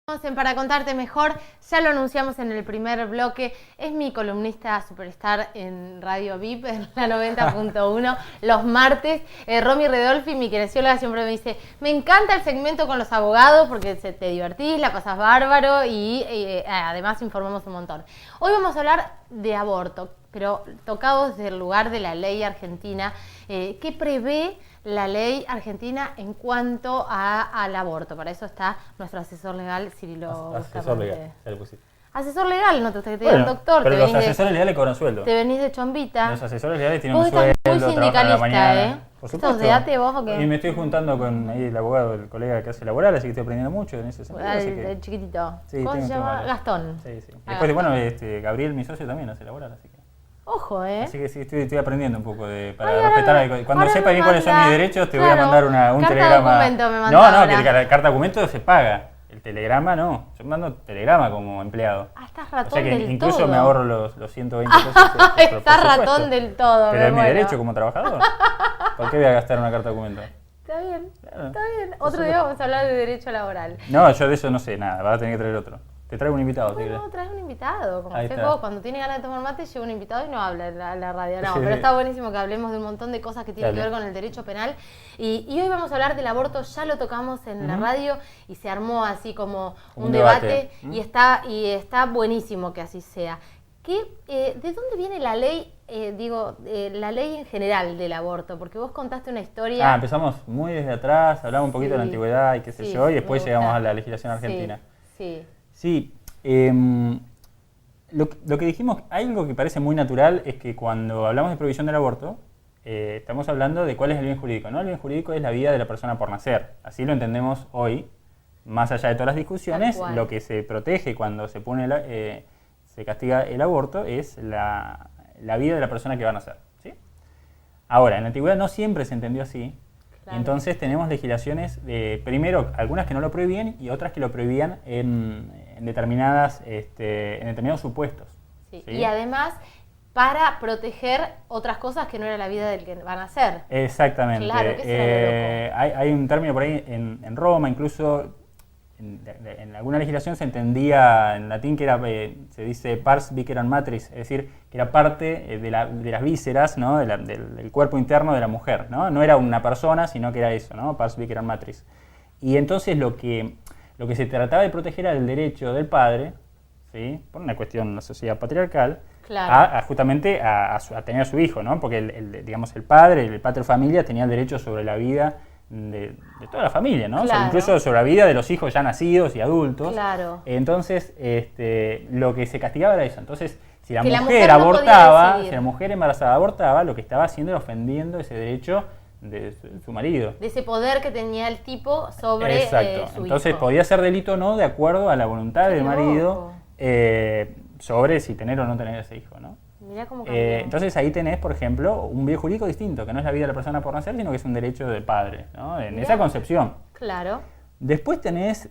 Para contarte mejor, ya lo anunciamos en el primer bloque, es mi columnista superstar en Radio VIP, en la 90.1, los martes. Romy Redolfi, mi kinesióloga, siempre me dice, me encanta el segmento con los abogados porque te divertís, la pasás bárbaro y además informamos un montón. Hoy vamos a hablar de aborto, pero tocado desde el lugar de la ley argentina. ¿Qué prevé la ley argentina en cuanto al aborto? Para eso está nuestro asesor legal, Cirilo. Asesor legal, ya le pusiste. Asesor legal, no te gusta que te digan doctor. Pero los asesores legales cobran sueldo. Te venís de chombita. Los asesores legales tienen un sueldo, muy sindicalista, la mañana. Por supuesto. ¿Sos de ATE vos o qué? Y me estoy juntando con ahí el abogado, el colega que hace laboral, así que estoy aprendiendo mucho en ese sentido. El chiquitito. Sí, ¿Cómo se llama? Gastón. Sí, sí. Después, bueno, Gabriel, mi socio, también hace laboral, así que... Ojo, Así que sí, estoy aprendiendo un poco para respetar. Cuando sepa bien cuáles son mis derechos, te voy a mandar un telegrama. No, que la carta documento se paga. El telegrama no. Yo mando telegrama como empleado. Estás ratón del todo. O sea que incluso me ahorro los 120 pesos. Estás ratón del todo. Pero es mi derecho como trabajador. ¿Por qué voy a gastar una carta documento? Está bien, está bien. Otro día vamos a hablar de derecho laboral. No, yo de eso no sé nada. Vas a tener que traer otro. Te traigo un invitado. No, traes un invitado. Como vos, cuando tiene ganas de tomar mate, lleva un invitado y no habla en la radio. No, pero está buenísimo que hablemos de un montón de cosas que tienen que ver con el derecho penal. Y hoy vamos a hablar del aborto. Ya lo tocamos en la radio y se armó así como un debate. Y está buenísimo que así sea. ¿De dónde viene la ley, la ley en general del aborto? Porque vos contaste una historia... Empezamos muy desde atrás, hablamos un poquito de la antigüedad y qué sé yo, y después llegamos a la legislación argentina. Sí, lo que dijimos, algo que parece muy natural es que cuando hablamos de prohibición del aborto, estamos hablando de cuál es el bien jurídico, ¿no? El bien jurídico es la vida de la persona por nacer, así lo entendemos hoy, más allá de todas las discusiones, lo que se protege cuando se castiga el aborto es la vida de la persona que va a nacer, ¿sí? Ahora, en la antigüedad no siempre se entendió así. Claro. Entonces tenemos legislaciones, primero algunas que no lo prohibían y otras que lo prohibían en determinados supuestos. Sí. ¿Sí? Y además para proteger otras cosas que no era la vida del que van a nacer. Exactamente. Claro, que será lo loco. Hay un término por ahí en Roma, incluso en alguna legislación se entendía en latín que era, se dice pars viceram matris, es decir, que era parte de las vísceras, ¿no? del cuerpo interno de la mujer, ¿no? No era una persona, sino que era eso, ¿no? Pars viceram matris. Y entonces lo que se trataba de proteger era el derecho del padre, ¿sí? Por una cuestión de la sociedad patriarcal, claro, justamente a tener a su hijo, ¿no? Porque el padre, el pater familia, tenía el derecho sobre la vida de toda la familia, ¿no? Claro. O sea, incluso sobre la vida de los hijos ya nacidos y adultos. Claro. Entonces, lo que se castigaba era eso. Entonces, si la mujer abortaba, si la mujer embarazada abortaba, lo que estaba haciendo era ofendiendo ese derecho de su marido. De ese poder que tenía el tipo sobre su Entonces, hijo. podía ser delito o no de acuerdo a la voluntad del marido sobre si tener o no tener ese hijo, ¿no? Mirá cómo entonces ahí tenés, por ejemplo, un bien jurídico distinto, que no es la vida de la persona por nacer, sino que es un derecho del padre, ¿no? En esa concepción. Claro. Después tenés,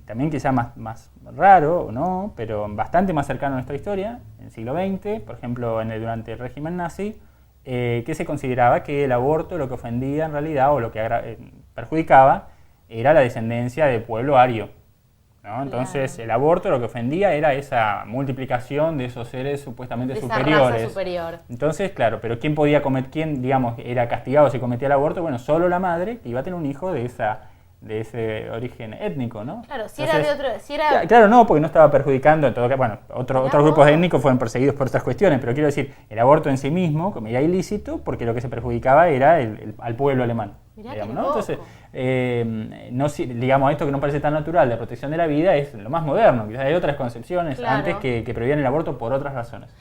también quizá más raro, ¿no? Pero bastante más cercano a nuestra historia, en el siglo XX, por ejemplo, durante el régimen nazi, que se consideraba que el aborto lo que ofendía en realidad, o lo que perjudicaba, era la descendencia del pueblo ario, ¿no? Entonces, claro, el aborto lo que ofendía era esa multiplicación de esos seres supuestamente superiores. Esa raza superior. Entonces, claro, pero ¿quién digamos, era castigado si cometía el aborto? Bueno, solo la madre, que iba a tener un hijo de ese origen étnico, ¿no? Claro, Claro, no, porque no estaba perjudicando, en todo caso, bueno, otros grupos étnicos fueron perseguidos por otras cuestiones, pero quiero decir, el aborto en sí mismo, como era ilícito, porque lo que se perjudicaba era al pueblo alemán. Digamos, ¿no? Entonces, digamos, esto que no parece tan natural, la protección de la vida, es lo más moderno. Quizás hay otras concepciones antes que prohibían el aborto por otras razones.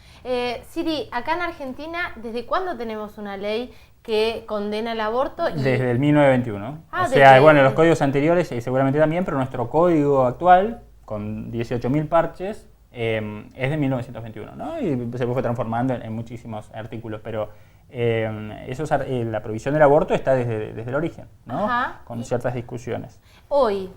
Siri, acá en Argentina, ¿desde cuándo tenemos una ley que condena el aborto? Desde el 1921. O sea, bueno, los códigos anteriores seguramente también, pero nuestro código actual, con 18.000 parches, es de 1921, ¿no? Y se fue transformando en muchísimos artículos, pero la prohibición del aborto está desde el origen, ¿no? Con ciertas discusiones. Hoy,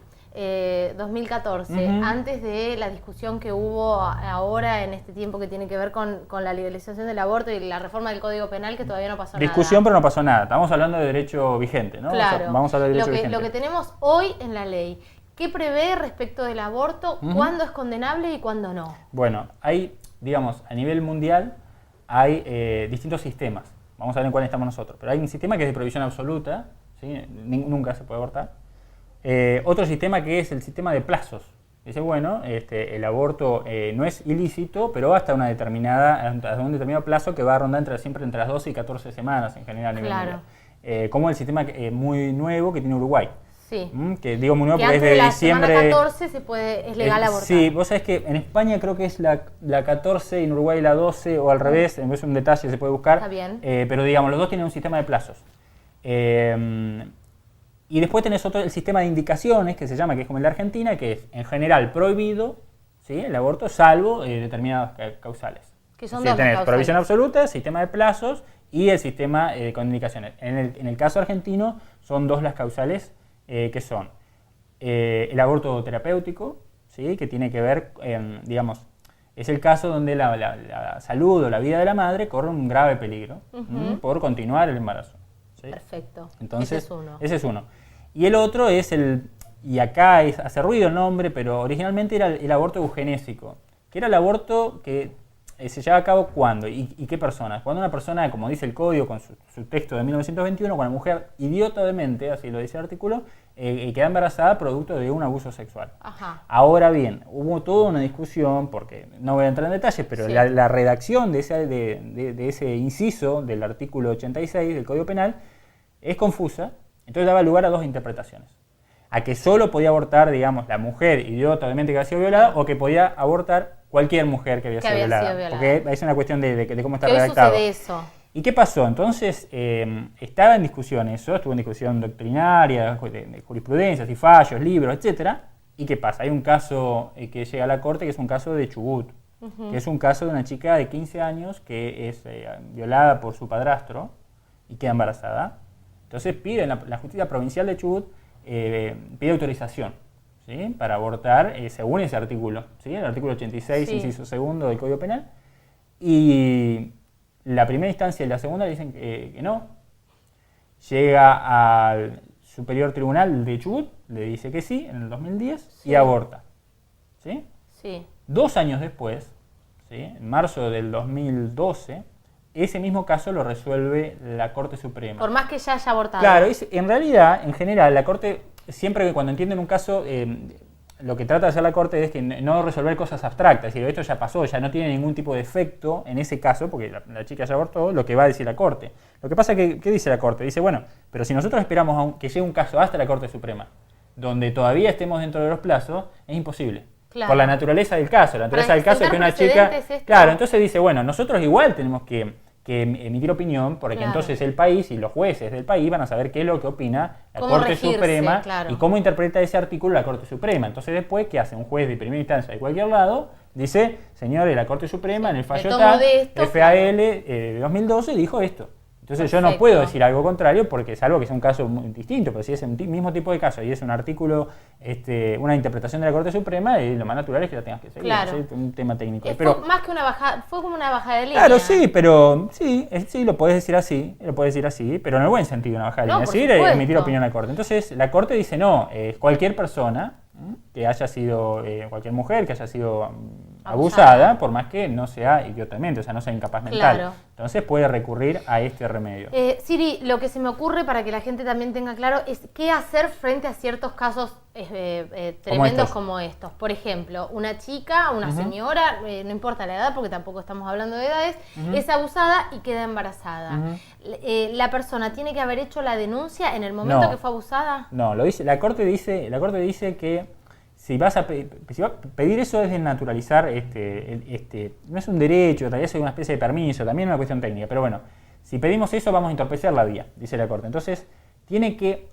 2014, antes de la discusión que hubo ahora en este tiempo que tiene que ver con la legalización del aborto y la reforma del Código Penal, que todavía no pasó nada. Discusión, pero no pasó nada. Estamos hablando de derecho vigente, ¿no? Claro. Vamos a hablar de derecho vigente. Lo que tenemos hoy en la ley, ¿Qué prevé respecto del aborto? ¿Cuándo es condenable y cuándo no? Bueno, hay, digamos, a nivel mundial hay distintos sistemas. Vamos a ver en cuál estamos nosotros. Pero hay un sistema que es de prohibición absoluta, ¿sí? Nunca se puede abortar. Otro sistema que es el sistema de plazos. Dice, bueno, el aborto no es ilícito, pero hasta un determinado plazo que va a rondar siempre entre las 12 y 14 semanas en general a nivel mundial. Como el sistema muy nuevo que tiene Uruguay. Sí. Que digo muy nuevo que porque es de la diciembre. Semana 14 es legal abortar. Sí, vos sabés que en España creo que es la 14 y en Uruguay la 12 o al revés, es un detalle, se puede buscar. Está bien. Pero digamos, los dos tienen un sistema de plazos. Y después tenés el sistema de indicaciones que se llama, que es como el de Argentina, que es en general prohibido, ¿sí? El aborto, salvo determinadas causales. Que son Sí, dos tenés causales. prohibición absoluta, sistema de plazos y el sistema con indicaciones. En el caso argentino son dos las causales que son el aborto terapéutico, ¿sí? Que tiene que ver, digamos, es el caso donde la salud o la vida de la madre corre un grave peligro por continuar el embarazo. ¿Sí? Perfecto. Entonces, Ese es uno. Y el otro es y acá hace ruido el nombre, pero originalmente era el aborto eugenésico, que era el aborto que se lleva a cabo ¿cuándo? ¿Y qué personas? Cuando una persona, como dice el código con su texto de 1921, cuando una mujer idiotamente, así lo dice el artículo, queda embarazada producto de un abuso sexual. Ajá. Ahora bien, hubo toda una discusión, porque no voy a entrar en detalles, pero Sí. la redacción de ese inciso del artículo 86 del Código Penal es confusa, entonces daba lugar a dos interpretaciones. A que solo podía abortar, digamos, la mujer idiota, obviamente, que había sido violada, o que podía abortar cualquier mujer que había sido violada. Porque es una cuestión de cómo está redactado. ¿Qué sucede eso? ¿Y qué pasó? Entonces, estaba en discusión eso, estuvo en discusión doctrinaria, de jurisprudencias y fallos, libros, etc. ¿Y qué pasa? Hay un caso que llega a la corte, que es un caso de Chubut, que es un caso de una chica de 15 años que es violada por su padrastro y queda embarazada. Entonces la justicia provincial de Chubut pide autorización, ¿sí? Para abortar según ese artículo, ¿sí? El artículo 86, Sí. inciso segundo del Código Penal. Y la primera instancia y la segunda le dicen que no. Llega al Superior Tribunal de Chubut, le dice que sí, en el 2010, Sí. y aborta. ¿Sí? Sí. 2 años después, ¿sí? En marzo del 2012, ese mismo caso lo resuelve la Corte Suprema. Por más que ya haya abortado. Claro, en realidad, en general, la Corte, siempre que cuando entienden un caso, lo que trata de hacer la Corte es que no resolver cosas abstractas, es decir, esto ya pasó, ya no tiene ningún tipo de efecto en ese caso, porque la chica ya abortó, lo que va a decir la Corte. Lo que pasa es que, ¿qué dice la Corte? Dice, bueno, pero si nosotros esperamos que llegue un caso hasta la Corte Suprema, donde todavía estemos dentro de los plazos, es imposible. Claro. Por la naturaleza del caso. La naturaleza del caso es que una chica... precedentes esto. Claro, entonces dice, bueno, nosotros igual tenemos que emitir opinión, porque Claro. entonces el país y los jueces del país van a saber qué es lo que opina la Cómo Corte regirse, Suprema claro. y cómo interpreta ese artículo la Corte Suprema. Entonces después, ¿qué hace? Un juez de primera instancia de cualquier lado dice, señores, la Corte Suprema en el fallo tomo tal, de esto, FAL de 2012 dijo esto. Entonces yo no Perfecto. puedo decir algo contrario porque salvo que sea un caso muy distinto, pero si es el mismo tipo de caso y es un artículo, una interpretación de la Corte Suprema, lo más natural es que la tengas que seguir. Claro. ¿Sí? Un tema técnico. Fue Pero, más que una bajada, fue como una bajada de línea. claro, sí, pero sí, lo podés decir así, pero en el buen sentido, una bajada de No, línea. por Sí, supuesto. emitir opinión a la Corte. Entonces la Corte dice no, cualquier persona que haya sido, cualquier mujer que haya sido abusada, por más que no sea idiotamente, o sea, no sea incapaz mental. Claro. Entonces puede recurrir a este remedio. Siri, lo que se me ocurre para que la gente también tenga claro es qué hacer frente a ciertos casos tremendos como estos. Por ejemplo, una chica, una señora, no importa la edad porque tampoco estamos hablando de edades, es abusada y queda embarazada. ¿La persona tiene que haber hecho la denuncia en el momento No. que fue abusada? No, la Corte dice que si vas a pedir eso es de naturalizar, no es un derecho, en realidad es una especie de permiso, también es una cuestión técnica, pero bueno, si pedimos eso vamos a entorpecer la vía, dice la Corte. Entonces, tiene que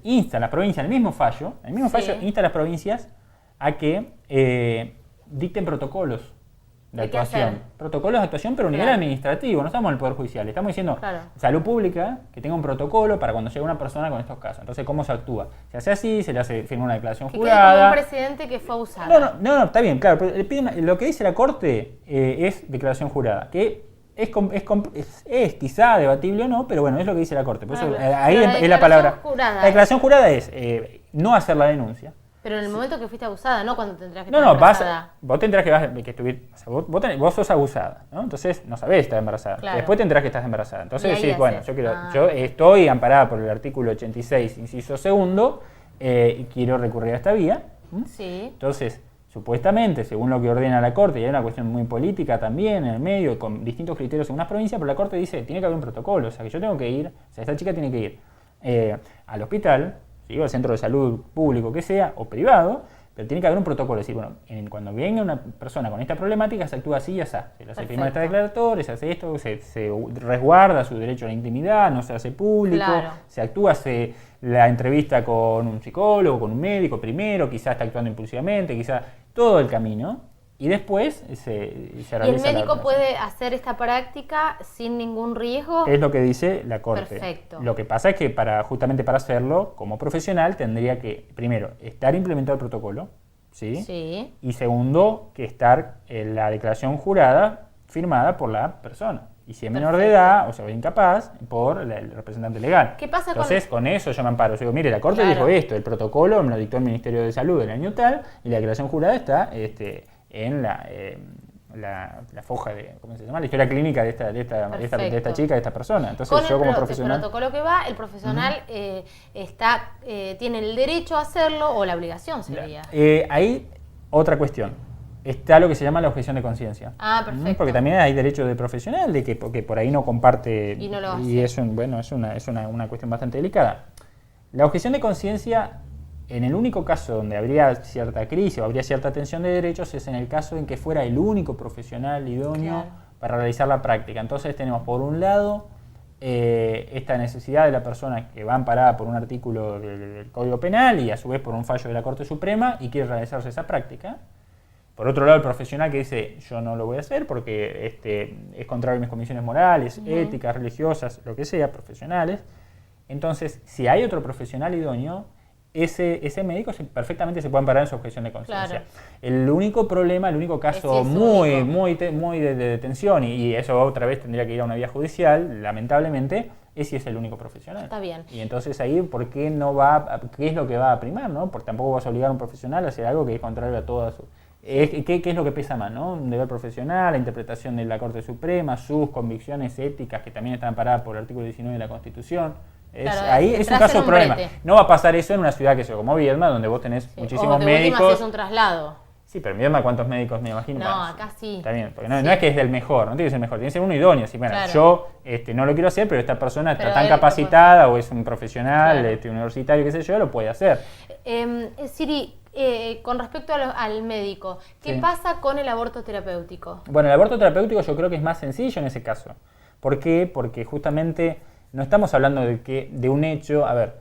insta a las provincias, el mismo fallo insta a las provincias a que dicten protocolos de ¿De qué actuación. hacer? Protocolos de actuación, pero a nivel Claro. administrativo, no estamos en el Poder Judicial. Estamos diciendo Claro. salud pública, que tenga un protocolo para cuando llega una persona con estos casos. Entonces, ¿cómo se actúa? Se hace así, se le hace firma una declaración Que quede como jurada. un precedente que fue abusada. No, está bien, claro. Pero le piden lo que dice la Corte es declaración jurada, que es quizá debatible o no, pero bueno, es lo que dice la Corte. Por eso, Claro. ahí Pero la es la palabra. declaración jurada La declaración jurada es no hacer la denuncia. Pero en el momento que fuiste abusada, no cuando tendrás que No, estar no, embarazada. vos tendrás que estuvir, o sea, vos sos abusada, ¿no? Entonces no sabés si estás embarazada. Claro. Después tendrás que estás embarazada. Entonces Y ahí decís, bueno, haces. yo estoy amparada por el artículo 86, inciso segundo, y quiero recurrir a esta vía. Sí. Entonces, supuestamente, según lo que ordena la Corte, y hay una cuestión muy política también en el medio, con distintos criterios en unas provincias, pero la Corte dice, tiene que haber un protocolo, o sea, que yo tengo que ir, o sea, esta chica tiene que ir al hospital, ¿sí? O al centro de salud público que sea, o privado, pero tiene que haber un protocolo, es decir, bueno, cuando venga una persona con esta problemática, se actúa así y así, se le hace firmar esta declaratoria, se hace esto, se resguarda su derecho a la intimidad, no se hace público, Claro. se actúa, la entrevista con un psicólogo, con un médico primero, quizás está actuando impulsivamente, quizás todo el camino, y después se ¿Y realiza el la médico operación. puede hacer esta práctica sin ningún riesgo? Es lo que dice la Corte. Perfecto. Lo que pasa es que justamente para hacerlo, como profesional, tendría que, primero, estar implementado el protocolo, ¿sí? Sí. Y segundo, que estar en la declaración jurada firmada por la persona. Y si es menor de Perfecto. edad, o sea, incapaz, por el representante legal. ¿Qué pasa Entonces, con eso yo me amparo. Yo digo, mire, la Corte Claro. dijo esto, el protocolo me lo dictó el Ministerio de Salud el año tal, y la declaración jurada está en la foja de, ¿cómo se llama? La historia clínica de esta chica, de esta persona. Entonces, yo como profesional... el protocolo que va, el profesional tiene el derecho a hacerlo o la obligación sería? Ahí, otra cuestión. Está lo que se llama la objeción de conciencia. Ah, perfecto. Porque también hay derecho de profesional, de que porque por ahí no comparte... Y no lo hace. Y es una cuestión bastante delicada. La objeción de conciencia, en el único caso donde habría cierta crisis o habría cierta tensión de derechos, es en el caso en que fuera el único profesional idóneo Claro. para realizar la práctica. Entonces tenemos, por un lado, esta necesidad de la persona que va amparada por un artículo del Código Penal y a su vez por un fallo de la Corte Suprema y quiere realizarse esa práctica. Por otro lado, el profesional que dice, yo no lo voy a hacer porque es contrario a mis convicciones morales, éticas, religiosas, lo que sea, profesionales. Entonces, si hay otro profesional idóneo, ese médico perfectamente se puede amparar en su objeción de conciencia. Claro. El único problema, el único caso Es muy de detención, y eso otra vez tendría que ir a una vía judicial, lamentablemente, es si es el único profesional. Está bien. Y entonces ahí, ¿por qué qué es lo que va a primar, ¿no? Porque tampoco vas a obligar a un profesional a hacer algo que es contrario a toda su... ¿Qué es lo que pesa más, no? Un deber profesional, la interpretación de la Corte Suprema, sus convicciones éticas que también están amparadas por el artículo 19 de la Constitución. Claro, Ahí es un entras caso en de un problema. brete. No va a pasar eso en una ciudad que sea como Viedma, donde vos tenés muchísimos o que última médicos. haces un traslado. Sí, pero en Viedma, ¿cuántos médicos me imagino? No, Bueno, acá sí. Está bien, porque no Sí. es que es del mejor, no tiene que ser el mejor, tiene que ser uno idóneo. Así, bueno, Claro. yo no lo quiero hacer, pero esta persona está Pero tan él capacitada o es un profesional Claro. universitario, qué sé yo, lo puede hacer. Siri, con respecto al médico, ¿qué Sí. pasa con el aborto terapéutico? Bueno, el aborto terapéutico yo creo que es más sencillo en ese caso. ¿Por qué? Porque justamente no estamos hablando de un hecho, a ver,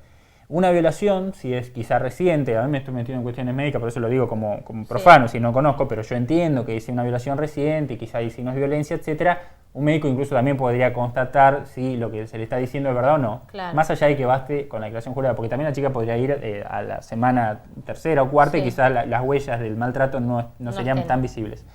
una violación, si es quizá reciente, a mí me estoy metiendo en cuestiones médicas, por eso lo digo como profano, si no conozco, pero yo entiendo que es una violación reciente y quizá si no es violencia, etcétera, un médico incluso también podría constatar si lo que se le está diciendo es verdad o no. Claro. Más allá de que baste con la declaración jurada, porque también la chica podría ir a la semana tercera o cuarta Sí. y quizás las huellas del maltrato no serían estén. tan visibles.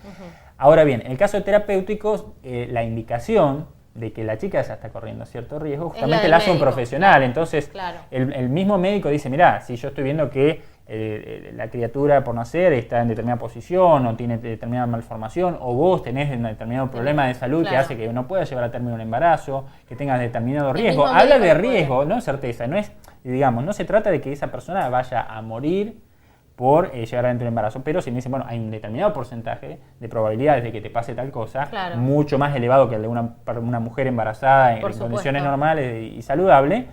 Ahora bien, en el caso de terapéuticos, la indicación de que la chica ya está corriendo cierto riesgo, la justamente del la hace un médico, profesional. claro, Entonces, claro. el mismo médico dice, mirá, si yo estoy viendo que la criatura por nacer está en determinada posición o tiene determinada malformación, o vos tenés un determinado problema de salud que Claro. hace que no puedas llevar a término un embarazo, que tengas determinado El riesgo. mismo Habla médico de lo puede. riesgo, no certeza, no es, digamos, no se trata de que esa persona vaya a morir por llegar adentro del embarazo, pero si me dicen, bueno, hay un determinado porcentaje de probabilidades de que te pase tal cosa, Claro. mucho más elevado que el de una mujer embarazada en Por condiciones supuesto. normales y saludables,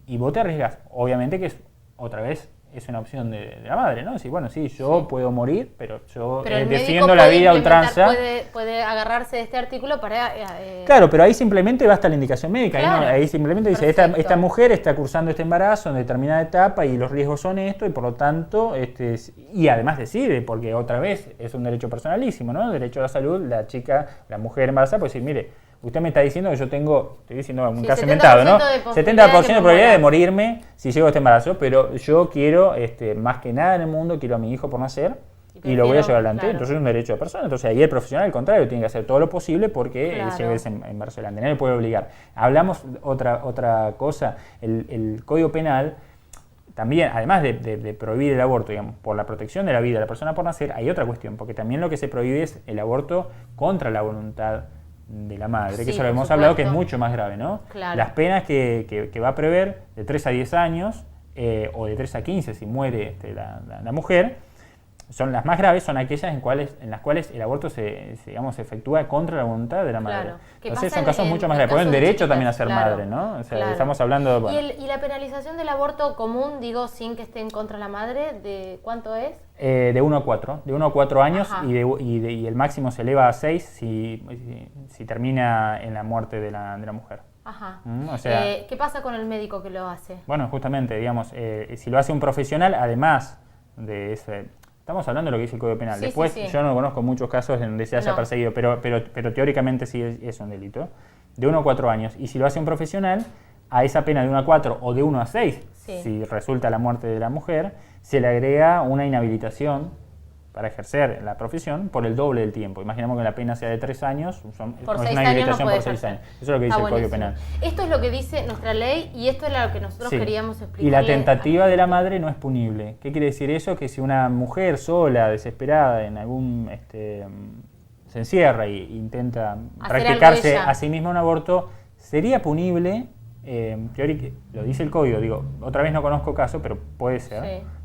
y vos te arriesgas. Obviamente que es, otra vez, es una opción de la madre, ¿no? Si, bueno, sí, yo puedo morir, pero yo Pero el médico defiendo la puede vida a implementar, ultranza. puede agarrarse de este artículo para... Claro, pero ahí simplemente basta la indicación médica. Claro. Ahí simplemente dice, Perfecto. esta mujer está cursando este embarazo en determinada etapa y los riesgos son esto, y por lo tanto, y además decide, porque otra vez es un derecho personalísimo, ¿no? Derecho a la salud, la chica, la mujer embarazada puede decir, mire, usted me está diciendo que yo tengo, estoy diciendo un Sí, caso 70% inventado, ¿no? de posibilidad 70% que de me probabilidad de muera. morirme si llego a este embarazo, pero yo quiero, más que nada en el mundo, quiero a mi hijo por nacer. Y lo voy a prefiero, llevar adelante, claro. entonces es un derecho de persona. Entonces ahí el profesional, al contrario, tiene que hacer todo lo posible porque Claro. lleve ese embarazo adelante, nadie le puede obligar. Hablamos otra cosa, el Código Penal también, además de prohibir el aborto, digamos, por la protección de la vida de la persona por nacer, hay otra cuestión, porque también lo que se prohíbe es el aborto contra la voluntad de la madre, Sí, que eso lo por hemos hablado, que es supuesto. mucho más grave, ¿no? Claro. Las penas que va a prever de 3 a 10 años, o de 3 a 15 si muere la mujer, son las más graves, son aquellas en las cuales el aborto se efectúa contra la voluntad de la madre. Claro. ¿Qué Entonces pasa son casos mucho más graves, casos porque hay un de derecho chiquitas? también a ser Claro, madre, ¿no? O sea, claro. estamos hablando... Bueno, ¿Y la penalización del aborto común, digo, sin que esté en contra la madre, de cuánto es? de 1 a 4, de 1 a 4 años Ajá. y el máximo se eleva a 6 si termina en la muerte de la mujer. Ajá. O sea, ¿Qué pasa con el médico que lo hace? bueno, justamente, digamos, si lo hace un profesional, además de ese... Estamos hablando de lo que dice el Código Penal. Sí, Después, sí, sí. yo no conozco muchos casos en donde se haya No. perseguido, pero teóricamente sí es un delito. De 1 a 4 años. Y si lo hace un profesional, a esa pena de 1 a 4 o de 1 a 6, Sí. si resulta la muerte de la mujer, se le agrega una inhabilitación para ejercer la profesión por el doble del tiempo. Imaginemos que la pena sea de 3 años, Por es 6 una años no inhabilitación puede por 6 ejercer. años. Eso es lo que dice Está el Código buenísimo. Penal. Esto es lo que dice nuestra ley y esto es lo que nosotros Sí. queríamos explicar. Y la tentativa de la madre no es punible. ¿Qué quiere decir eso? Que si una mujer sola, desesperada, en algún se encierra e intenta Hacer practicarse algo ella. a sí misma un aborto, sería punible, lo dice el código, digo, otra vez no conozco caso, pero puede ser.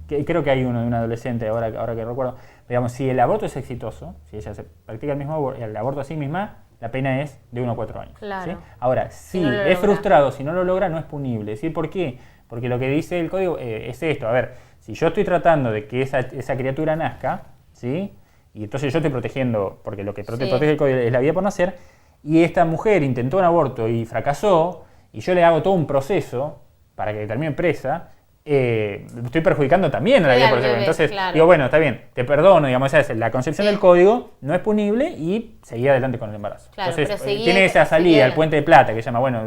Sí. Creo que hay uno de un adolescente, ahora que recuerdo. Digamos, si el aborto es exitoso, si ella se practica el aborto a sí misma, la pena es de 1 a 4 años. Claro. ¿sí? Ahora, si no lo es logra. frustrado, si no lo logra, no es punible. ¿Sí? ¿Por qué? Porque lo que dice el código es esto. A ver, si yo estoy tratando de que esa criatura nazca, ¿sí? Y entonces yo estoy protegiendo, porque lo que Sí. protege el código es la vida por nacer, y esta mujer intentó un aborto y fracasó, y yo le hago todo un proceso para que termine presa, estoy perjudicando también a la Sí, vida al por nacer. bebé, Entonces, claro. digo, bueno, está bien, te perdono, digamos, esa es la concepción Sí. del código, no es punible y seguí adelante con el embarazo. Claro, Entonces, pero seguí- tiene esa seguí salida, el adelante. puente de plata, que se llama, bueno,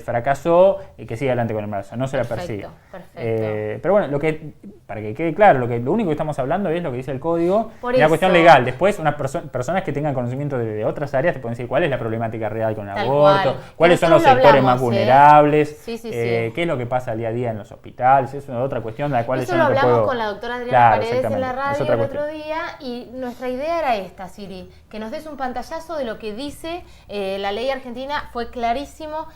fracasó y que siga adelante con el embarazo, no se la Perfecto, persigue. perfecto. Pero bueno, para que quede claro, lo único que estamos hablando es lo que dice el código Por y la cuestión eso. legal. Después, unas personas que tengan conocimiento de otras áreas te pueden decir cuál es la problemática real con el Tal aborto, cual. cuáles son los Nosotros lo sectores más hablamos, vulnerables, Sí, sí, sí. qué es lo que pasa al día a día en los hospitales, es una otra cuestión de la cual Eso yo lo no te hablamos puedo... con la doctora Adriana Claro, Paredes en la exactamente, es radio otra el otro cuestión. día y nuestra idea era esta, Siri, que nos des un pantallazo de lo que dice la ley argentina, fue clarísimo.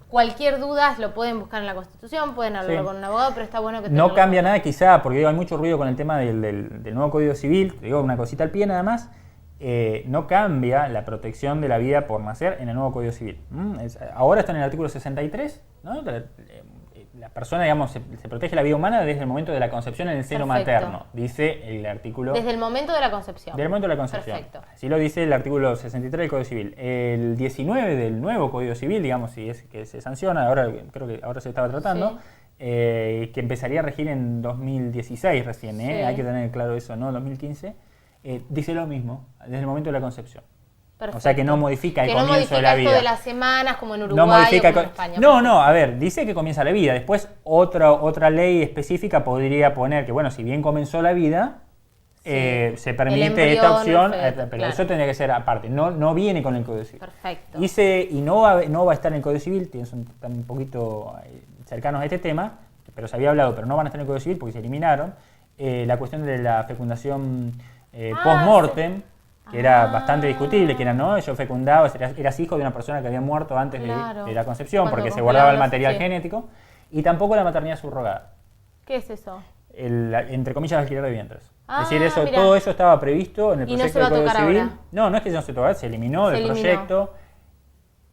Cualquier duda lo pueden buscar en la Constitución, pueden hablar Sí. con un abogado, pero está bueno que No tengan- cambia nada quizá, porque digo, hay mucho ruido con el tema del nuevo Código Civil, te digo una cosita al pie nada más, no cambia la protección de la vida por nacer en el nuevo Código Civil. Ahora está en el artículo 63, ¿no? La persona, digamos, se protege la vida humana desde el momento de la concepción en el seno Perfecto. materno, dice el artículo... Desde el momento de la concepción. Del momento de la concepción. Perfecto. Así lo dice el artículo 63 del Código Civil. El 19 del nuevo Código Civil, digamos, si es que se sanciona, ahora creo que ahora se estaba tratando, Sí. que empezaría a regir en 2016 recién, Sí. hay que tener claro eso, ¿no? 2015, dice lo mismo, desde el momento de la concepción. Perfecto. O sea que no modifica el Que no comienzo de modifica la esto vida. de las semanas como en Uruguay No modifica o como en España. No, a ver, dice que comienza la vida. Después otra ley específica podría poner que, bueno, si bien comenzó la vida, Sí. se El permite embrión, esta opción, el feto, pero claro. eso tendría que ser aparte, no viene con el Código Civil. Perfecto. Y no va a estar en el Código Civil, están un poquito cercanos a este tema, pero se había hablado, pero no van a estar en el Código Civil porque se eliminaron, la cuestión de la fecundación post-mortem, que era bastante discutible, que era, ¿no? Yo fecundaba, eras hijo de una persona que había muerto antes Claro. de la concepción, Cuando porque se congelaban guardaba el los- material sí. genético, y tampoco la maternidad subrogada, ¿Qué es eso? entre comillas, alquiler de vientres. Ah, es decir, mirá. todo eso estaba previsto en el Y no proyecto se va a del Código tocar Civil. ahora. No es que no se tocara, se eliminó Se del eliminó. proyecto.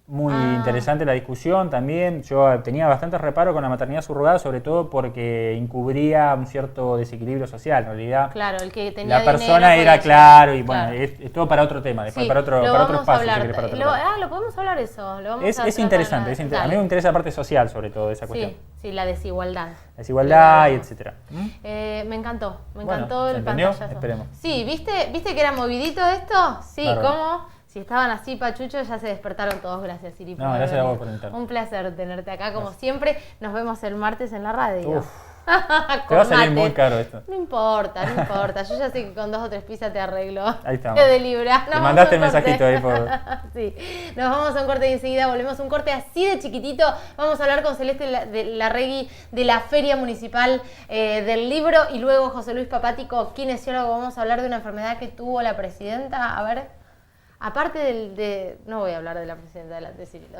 Muy interesante la discusión también. Yo tenía bastante reparo con la maternidad subrogada, sobre todo porque encubría un cierto desequilibrio social. En realidad, Claro, el que tenía la persona dinero era podía claro, y llegar. bueno, es todo para otro tema, después Sí, para otro lo espacio. vamos a si hablar. querés, para otro tema. Lo podemos hablar eso. Lo vamos a Es tratar interesante, más. a mí Dale. me interesa la parte social, sobre todo, de esa cuestión. Sí, la desigualdad. Desigualdad y etcétera. Me encantó Bueno, el ¿se entendió? pantallazo. Esperemos. Sí, ¿viste que era movidito esto? Sí, Bárbaro. ¿cómo? Si estaban así pachuchos ya se despertaron todos, gracias Siri. No, gracias a vos por invitarme. Un placer tenerte acá como siempre. Nos vemos el martes en la radio. Uf. Te va a salir muy caro esto. No importa, no importa. Yo ya sé que con 2 o 3 pizzas te arreglo. Ahí estamos. Te libra. Te mandaste el mensajito ahí por... Sí. Nos vamos a un corte y enseguida volvemos a un corte así de chiquitito. Vamos a hablar con Celeste de Larregui de la Feria Municipal del Libro y luego José Luis Papático, kinesiólogo. Vamos a hablar de una enfermedad que tuvo la presidenta. A ver, aparte no voy a hablar de la presidenta de Cirilo.